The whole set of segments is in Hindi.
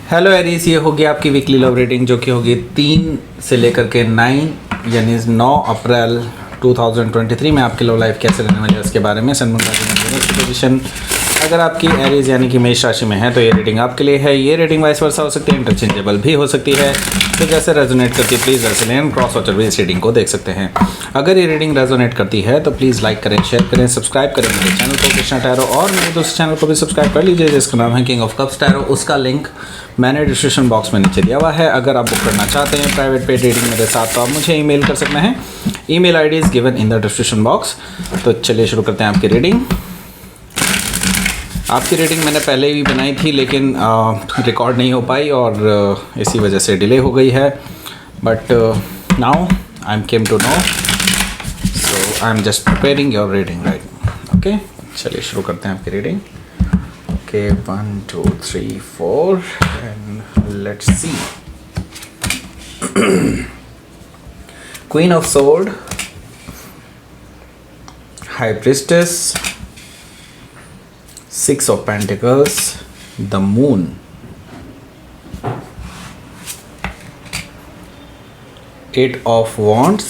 हेलो एरीज, ये होगी आपकी वीकली लव रीडिंग जो कि होगी 3 से लेकर के 9 यानी 9 अप्रैल 2023 में आपकी लव लाइफ कैसे रहने वाली है उसके बारे में। सन की पोजीशन अगर आपकी एरीज यानी कि मेष राशि में है तो ये रीडिंग आपके लिए है। ये रीडिंग वाइस वर्सा हो सकती है, इंटरचेंजेबल भी हो सकती है, तो जैसे रेजोनेट करती है प्लीज़ वैसे लें। क्रॉस वॉचर भी इस रीडिंग को देख सकते हैं। अगर ये रीडिंग रेजोनेट करती है तो प्लीज़ लाइक करें, शेयर करें, सब्सक्राइब करें मेरे चैनल को कृष्णा टैरो, और मेरे दूसरे चैनल को भी सब्सक्राइब कर लीजिए जिसका नाम है किंग ऑफ कप्स टैरो। उसका लिंक मैंने डिस्क्रिप्शन बॉक्स में नीचे दिया हुआ है। अगर आप बुक करना चाहते हैं प्राइवेट पेड रीडिंग मेरे साथ तो आप मुझे ईमेल कर सकते हैं। Email ID is given in the description box. तो चलिए शुरू करते हैं आपकी रीडिंग। आपकी रीडिंग मैंने पहले भी बनाई थी लेकिन रिकॉर्ड नहीं हो पाई और इसी वजह से डिले हो गई है। But now I am came to know, so I am just preparing your reading right. Okay, चलिए शुरू करते हैं आपकी reading. Okay, 1 2 3 4 and let's see. Queen of sword, high priestess, 6 of Pentacles, the Moon, Eight of Wands,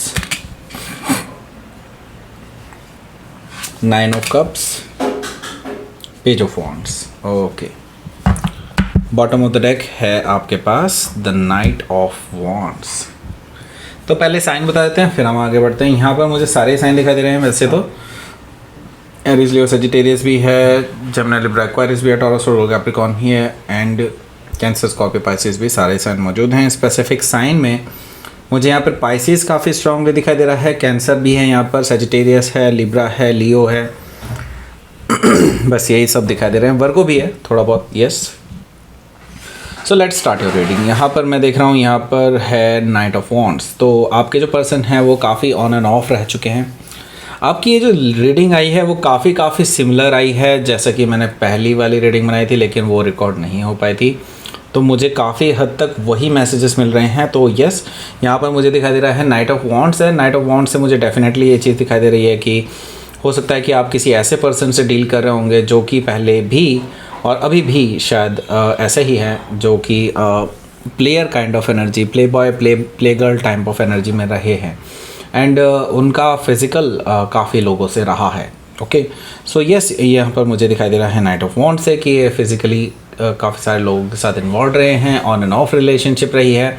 9 of Cups, Page of Wands. Okay. Bottom of the deck है आपके पास द नाइट ऑफ वॉन्ड्स। तो पहले साइन बता देते हैं फिर हम आगे बढ़ते हैं। यहाँ पर मुझे सारे साइन दिखाई दे रहे हैं। वैसे तो एरीज, लियो, सजिटेरियस भी है, जेमिनी, लिब्रा, एक्वारियस भी है, टॉरस और कैप्रिकॉर्न भी है, एंड कैंसर, स्कॉर्पियो, पाइसिस भी सारे साइन मौजूद हैं। स्पेसिफिक साइन में मुझे यहाँ पर पाइसिस काफ़ी स्ट्रांगली दिखाई दे रहा है, कैंसर भी है यहाँ पर, सजिटेरियस है, लिब्रा है, लियो है, बस यही सब दिखाई दे रहे हैं। वर्गो भी है थोड़ा बहुत, yes. So let's start your reading. यहाँ पर मैं देख रहा हूँ यहाँ पर है नाइट ऑफ वॉन्ड्स। तो आपके जो पर्सन हैं वो काफ़ी ऑन एंड ऑफ रह चुके हैं। आपकी ये जो रीडिंग आई है वो काफ़ी सिमिलर आई है जैसा कि मैंने पहली वाली रीडिंग बनाई थी लेकिन वो रिकॉर्ड नहीं हो पाई थी। तो मुझे काफ़ी हद तक वही मैसेजेस मिल रहे हैं। तो यस, यहाँ पर मुझे दिखाई दे रहा है नाइट ऑफ वॉन्ड्स है। नाइट ऑफ वॉन्ड्स से मुझे डेफिनेटली ये चीज़ दिखाई दे रही है कि हो सकता है कि आप किसी ऐसे पर्सन से डील कर रहे होंगे जो कि पहले भी और अभी भी शायद ऐसे ही है, जो कि player kind of energy, play boy play girl type of energy में रहे हैं, एंड उनका फिज़िकल काफ़ी लोगों से रहा है। ओके, सो यस, यहाँ पर मुझे दिखाई दे रहा है नाइट ऑफ वॉन्ड्स से कि ये फिज़िकली काफ़ी सारे लोगों के साथ इन्वॉल्व रहे हैं, ऑन एंड ऑफ रिलेशनशिप रही है,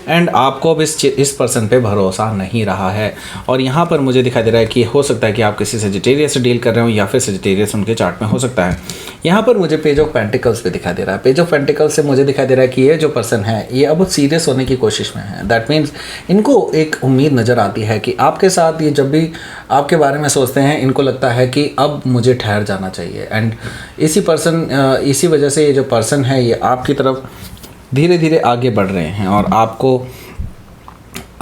एंड आपको अब इस पर्सन पे भरोसा नहीं रहा है। और यहाँ पर मुझे दिखाई दे रहा है कि हो सकता है कि आप किसी सजिटेरियस से डील कर रहे हो या फिर सजिटेरियस उनके चार्ट में हो सकता है। यहाँ पर मुझे पेज ऑफ पेंटिकल्स पे दिखाई दे रहा है। पेज ऑफ पेंटिकल्स से मुझे दिखाई दे रहा है कि ये जो पर्सन है ये अब सीरियस होने की कोशिश में है। दैट मीन्स इनको एक उम्मीद नज़र आती है कि आपके साथ ये जब भी आपके बारे में सोचते हैं इनको लगता है कि अब मुझे ठहर जाना चाहिए, एंड इसी वजह से ये जो पर्सन है ये आपकी तरफ धीरे धीरे आगे बढ़ रहे हैं और आपको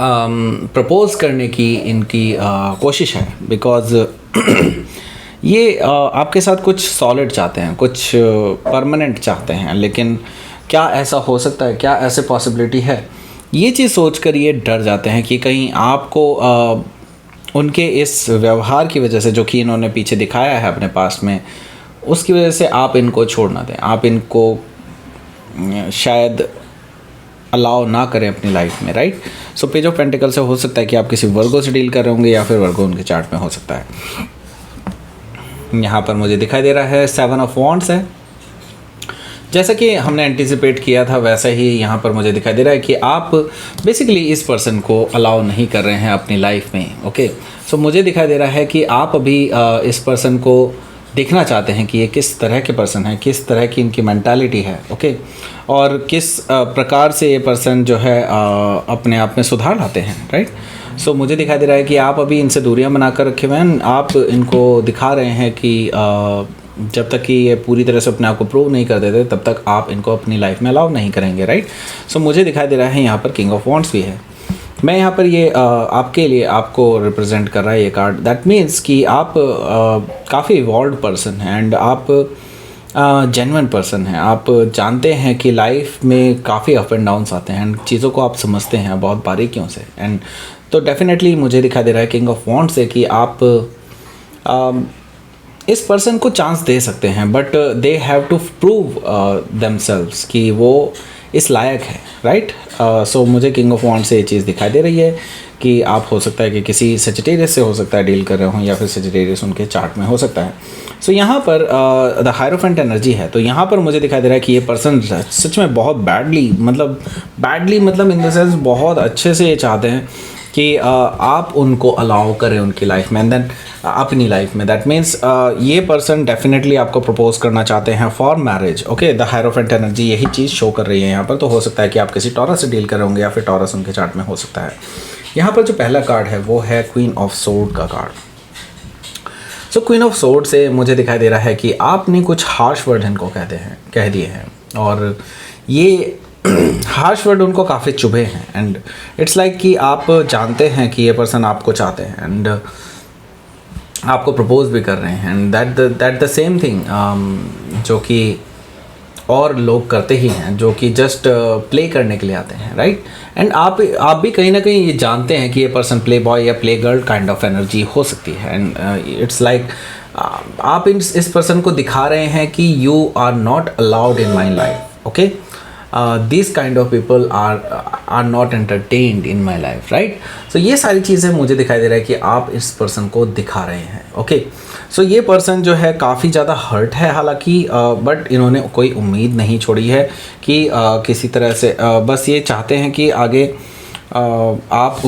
प्रपोज करने की इनकी कोशिश है। बिकॉज ये आपके साथ कुछ सॉलिड चाहते हैं, कुछ परमानेंट चाहते हैं, लेकिन क्या ऐसा हो सकता है, क्या ऐसे पॉसिबिलिटी है, ये चीज़ सोचकर ये डर जाते हैं कि कहीं आपको उनके इस व्यवहार की वजह से जो कि इन्होंने पीछे दिखाया है अपने पास्ट में, उसकी वजह से आप इनको छोड़ ना दें, आप इनको शायद अलाउ ना करें अपनी लाइफ में, right. So page of pentacle से हो सकता है कि आप किसी वर्गो से डील कर रहे होंगे या फिर वर्गो उनके चार्ट में हो सकता है। यहाँ पर मुझे दिखाई दे रहा है 7 ऑफ वॉन्ड्स है। जैसा कि हमने एंटिसिपेट किया था वैसा ही यहाँ पर मुझे दिखाई दे रहा है कि आप बेसिकली इस पर्सन को अलाउ नहीं कर रहे हैं अपनी लाइफ में। ओके, सो मुझे दिखाई दे रहा है कि आप अभी इस पर्सन को देखना चाहते हैं कि ये किस तरह के पर्सन है, किस तरह की इनकी मेंटालिटी है। ओके, और किस प्रकार से ये पर्सन जो है अपने आप में सुधार लाते हैं, राइट। सो मुझे दिखाई दे रहा है कि आप अभी इनसे दूरियां बनाकर रखे हुए हैं। आप इनको दिखा रहे हैं कि जब तक कि ये पूरी तरह से अपने आप को प्रूव नहीं कर देते तब तक आप इनको अपनी लाइफ में अलाउ नहीं करेंगे, राइट। सो मुझे दिखाई दे रहा है यहाँ पर किंग ऑफ वॉन्ड्स भी है। मैं यहाँ पर ये आपके लिए आपको रिप्रेजेंट कर रहा है ये कार्ड। दैट मीन्स कि आप काफ़ी इवॉल्व पर्सन हैं एंड आप जेन्युइन पर्सन हैं। आप जानते हैं कि लाइफ में काफ़ी अप एंड डाउन्स आते हैं एंड चीज़ों को आप समझते हैं बहुत बारीकियों से। एंड तो डेफिनेटली मुझे दिखाई दे रहा है किंग ऑफ वॉन्ड्स से कि आप इस पर्सन को चांस दे सकते हैं, but they have to prove themselves कि वो इस लायक है, राइट। सो मुझे किंग ऑफ वॉन्ड्स से ये चीज़ दिखाई दे रही है कि आप हो सकता है कि किसी सजिटेरियस से हो सकता है डील कर रहे हो, या फिर सजिटेरियस उनके चार्ट में हो सकता है। सो यहाँ पर द हायरोफेंट एनर्जी है, तो यहाँ पर मुझे दिखाई दे रहा है कि ये पर्सन सच में बहुत बैडली मतलब इन द सेंस बहुत अच्छे से ये चाहते हैं कि आप उनको अलाउ करें उनकी लाइफ में, एंड देन अपनी लाइफ में। दैट मीन्स ये पर्सन डेफिनेटली आपको प्रपोज करना चाहते हैं for marriage. Okay, the hierophant energy यही चीज़ शो कर रही है यहाँ पर। तो हो सकता है कि आप किसी टॉरस से डील कर होंगे, या फिर टॉरस उनके चार्ट में हो सकता है। यहाँ पर जो पहला कार्ड है वो है क्वीन ऑफ सोर्ड का card. So queen of sword से मुझे दिखाई दे रहा है कि आपने कुछ हार्श वर्ड इनको कह दिए हैं, और ये हार्श वर्ड उनको काफ़ी चुभे हैं। एंड इट्स लाइक कि आप जानते हैं कि ये पर्सन आपको चाहते हैं, एंड आपको प्रपोज भी कर रहे हैं, and that the same thing जो कि और लोग करते ही हैं, जो कि जस्ट प्ले करने के लिए आते हैं, राइट। एंड आप भी कहीं ना कहीं ये जानते हैं कि ये पर्सन प्ले बॉय या play girl kind of energy हो सकती है। एंड इट्स लाइक आप इस पर्सन को दिखा रहे हैं कि you are not allowed in my life. Okay, this kind of people are not entertained in my life, right. So ये सारी चीज़ें मुझे दिखाई दे रहा है कि आप इस पर्सन को दिखा रहे हैं। ओके, सो ये पर्सन जो है काफ़ी ज़्यादा हर्ट है हालांकि, बट इन्होंने कोई उम्मीद नहीं छोड़ी है कि किसी तरह से बस ये चाहते हैं कि आगे आप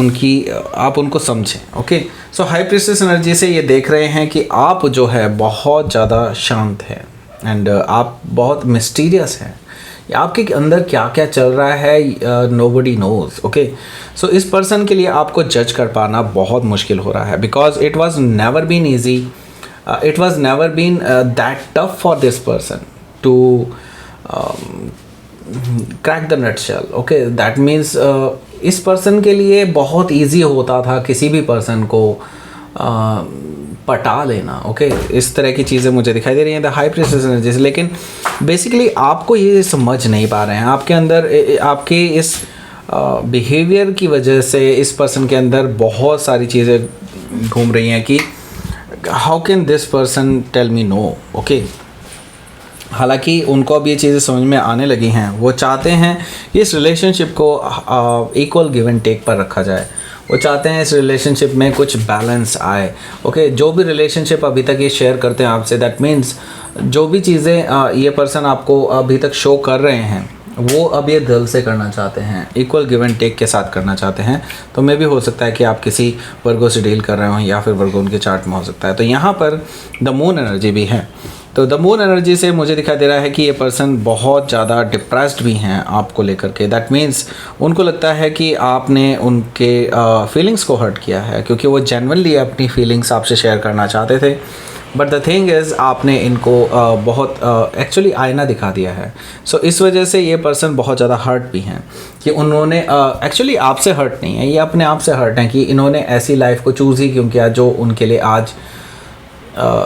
उनको समझें। ओके, सो हाई प्रीस्टेस एनर्जी से ये देख रहे हैं कि आप जो है बहुत ज़्यादा शांत है, एंड आप बहुत मिस्टीरियस हैं। आपके अंदर क्या क्या चल रहा है नोबडी नोज। ओके, सो इस पर्सन के लिए आपको जज कर पाना बहुत मुश्किल हो रहा है, because it was never been easy, it was never been that tough for this person to crack the nutshell. Okay, that means इस पर्सन के लिए बहुत ईजी होता था किसी भी पर्सन को पटा लेना। ओके, इस तरह की चीज़ें मुझे दिखाई दे रही हैं द हाई प्रीस्टेस एनर्जी से। लेकिन बेसिकली आपको ये समझ नहीं पा रहे हैं, आपके अंदर आपके इस बिहेवियर की वजह से इस पर्सन के अंदर बहुत सारी चीज़ें घूम रही हैं कि how can this person tell me no. Okay, हालांकि उनको अब ये चीज़ें समझ में आने लगी हैं। वो चाहते हैं कि इस रिलेशनशिप को इक्वल गिव एंड टेक पर रखा जाए। वो चाहते हैं इस रिलेशनशिप में कुछ बैलेंस आए। ओके, जो भी रिलेशनशिप अभी तक ये शेयर करते हैं आपसे, दैट मीन्स जो भी चीज़ें ये पर्सन आपको अभी तक शो कर रहे हैं वो अब ये दिल से करना चाहते हैं, इक्वल गिव एंड टेक के साथ करना चाहते हैं। तो मे भी हो सकता है कि आप किसी वर्गो से डील कर रहे हो, या फिर वर्गो उनके चार्ट में हो सकता है। तो यहाँ पर द मून एनर्जी भी है, तो द मून एनर्जी से मुझे दिखाई दे रहा है कि ये पर्सन बहुत ज़्यादा डिप्रेस्ड भी हैं आपको लेकर के। दैट मीन्स उनको लगता है कि आपने उनके फीलिंग्स को हर्ट किया है, क्योंकि वो जेन्युइनली अपनी फीलिंग्स आपसे शेयर करना चाहते थे। बट द थिंग इज़ आपने इनको बहुत एक्चुअली आईना दिखा दिया है। सो इस वजह से ये पर्सन बहुत ज़्यादा हर्ट भी हैं कि उन्होंने एक्चुअली आपसे हर्ट नहीं है, ये अपने आप से हर्ट हैं कि इन्होंने ऐसी लाइफ को चूज़ ही क्यों किया जो उनके लिए आज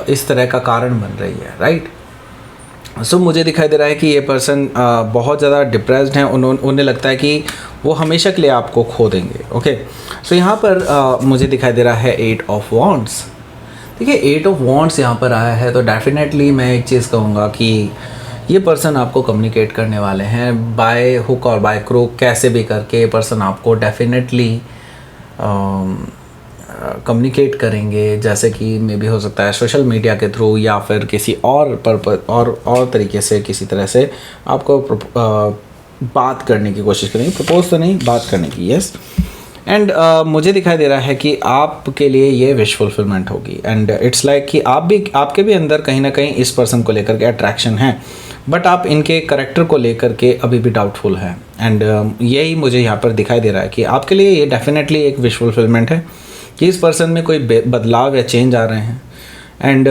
इस तरह का कारण बन रही है, राइट। सो मुझे दिखाई दे रहा है कि ये पर्सन बहुत ज़्यादा डिप्रेस्ड हैं। उन्हें लगता है कि वो हमेशा के लिए आपको खो देंगे। ओके, सो यहाँ पर मुझे दिखाई दे रहा है 8 ऑफ वॉन्ड्स। देखिए 8 ऑफ वॉन्ड्स यहाँ पर आया है, तो डेफिनेटली मैं एक चीज़ कहूँगा कि ये पर्सन आपको कम्युनिकेट करने वाले हैं बाय हुक और बाय क्रूक, कैसे भी करके ये पर्सन आपको डेफिनेटली कम्युनिकेट करेंगे। जैसे कि मे भी हो सकता है सोशल मीडिया के थ्रू, या फिर किसी और पर्पस और तरीके से, किसी तरह से आपको बात करने की कोशिश करेंगे। प्रपोज तो नहीं, बात करने की, यस। एंड मुझे दिखाई दे रहा है कि आपके लिए ये विश फुलफिलमेंट होगी। एंड इट्स लाइक कि आपके भी अंदर कहीं ना कहीं इस पर्सन को लेकर के अट्रैक्शन है, बट आप इनके करैक्टर को लेकर के अभी भी डाउटफुल हैं। एंड यही मुझे यहाँ पर दिखाई दे रहा है कि आपके लिए ये डेफिनेटली एक विश फुलफिलमेंट है कि इस पर्सन में कोई बदलाव या चेंज आ रहे हैं। एंड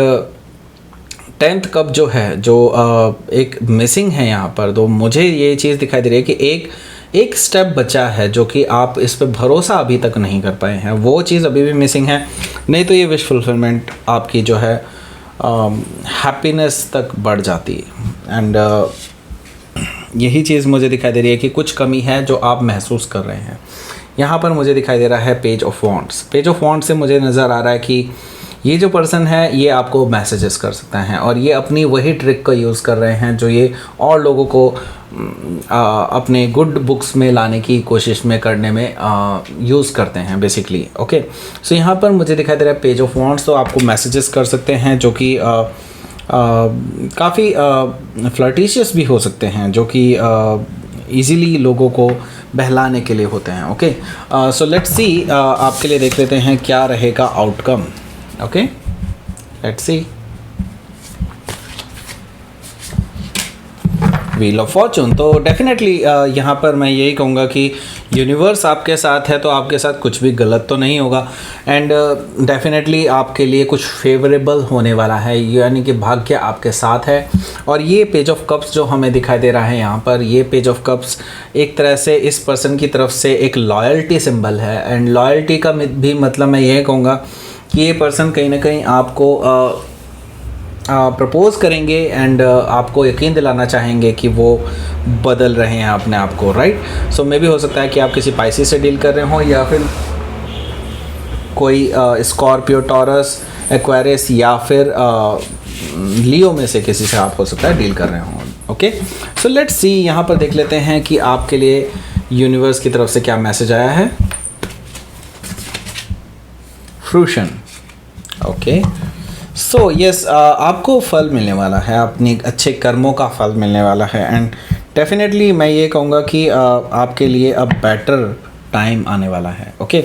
10th कप जो है, जो एक मिसिंग है यहाँ पर, तो मुझे ये चीज़ दिखाई दे रही है कि एक स्टेप बचा है जो कि आप इस पे भरोसा अभी तक नहीं कर पाए हैं, वो चीज़ अभी भी मिसिंग है। नहीं तो ये विश फुलफिलमेंट आपकी जो है हैप्पीनेस तक बढ़ जाती है। एंड यही चीज़ मुझे दिखाई दे रही है कि कुछ कमी है जो आप महसूस कर रहे हैं। यहाँ पर मुझे दिखाई दे रहा है page of wands. Page of wands से मुझे नज़र आ रहा है कि ये जो पर्सन है ये आपको मैसेजेस कर सकते हैं और ये अपनी वही ट्रिक का यूज़ कर रहे हैं जो ये और लोगों को अपने गुड बुक्स में लाने की कोशिश में करने में यूज़ करते हैं बेसिकली। ओके, सो यहाँ पर मुझे दिखाई दे रहा है पेज ऑफ वॉन्ड्स, तो आपको मैसेजेस कर सकते हैं जो कि काफ़ी फ्लर्टिशियस भी हो सकते हैं, जो कि ईज़िली लोगों को बहलाने के लिए होते हैं। ओके, सो लेट्स सी, आपके लिए देख लेते हैं क्या रहेगा outcome. Okay, let's see. Wheel of Fortune, तो डेफिनेटली यहाँ पर मैं यही कहूँगा कि यूनिवर्स आपके साथ है तो आपके साथ कुछ भी गलत तो नहीं होगा, एंड डेफिनेटली आपके लिए कुछ फेवरेबल होने वाला है, यानी कि भाग्य आपके साथ है। और ये पेज ऑफ कप्स जो हमें दिखाई दे रहा है यहाँ पर, ये पेज ऑफ कप्स एक तरह से इस पर्सन की तरफ से एक लॉयल्टी सिंबल है, एंड लॉयल्टी का भी मतलब मैं यही कहूँगा कि ये पर्सन कहीं ना कहीं आपको प्रपोज करेंगे एंड आपको यकीन दिलाना चाहेंगे कि वो बदल रहे हैं अपने आप को, राइट। सो मे भी हो सकता है कि आप किसी पाइसी से डील कर रहे हो, या फिर कोई स्कॉर्पियो, टॉरस, एक्वेरियस या फिर लियो में से किसी से आप हो सकता है डील कर रहे हो। ओके, सो लेट्स सी, यहाँ पर देख लेते हैं कि आपके लिए यूनिवर्स की तरफ से क्या मैसेज आया है। फ्रूशन, ओके, सो यस, आपको फल मिलने वाला है, अपने अच्छे कर्मों का फल मिलने वाला है, एंड डेफिनेटली मैं ये कहूँगा कि आपके लिए अब बेटर टाइम आने वाला है। ओके,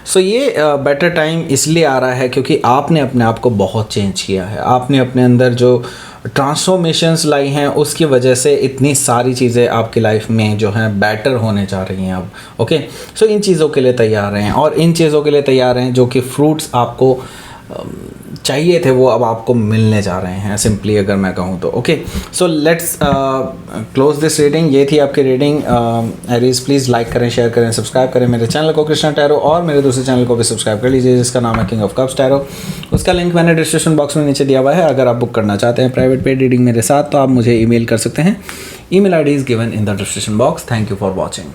सो ये बेटर टाइम इसलिए आ रहा है क्योंकि आपने अपने आप को बहुत चेंज किया है, आपने अपने अंदर जो ट्रांसफॉर्मेशंस लाई हैं उसकी वजह से इतनी सारी चीज़ें आपकी लाइफ में जो हैं बेटर होने जा रही हैं अब। ओके, सो इन चीज़ों के लिए तैयार हैं, और इन चीज़ों के लिए तैयार हैं जो कि फ्रूट्स आपको चाहिए थे वो अब आपको मिलने जा रहे हैं, सिंपली अगर मैं कहूँ तो। Okay, so let's close this reading. ये थी आपकी रीडिंग। एरीज प्लीज़ लाइक करें, शेयर करें, सब्सक्राइब करें मेरे चैनल को कृष्णा टैरो, और मेरे दूसरे चैनल को भी सब्सक्राइब कर लीजिए जिसका नाम है किंग ऑफ कप्स टैरो। उसका लिंक मैंने डिस्क्रिप्शन बॉक्स में नीचे दिया हुआ है। अगर आप बुक करना चाहते हैं प्राइवेट पेड रीडिंग मेरे साथ तो आप मुझे ईमेल कर सकते हैं। Email ID is given in the description box. Thank you for watching.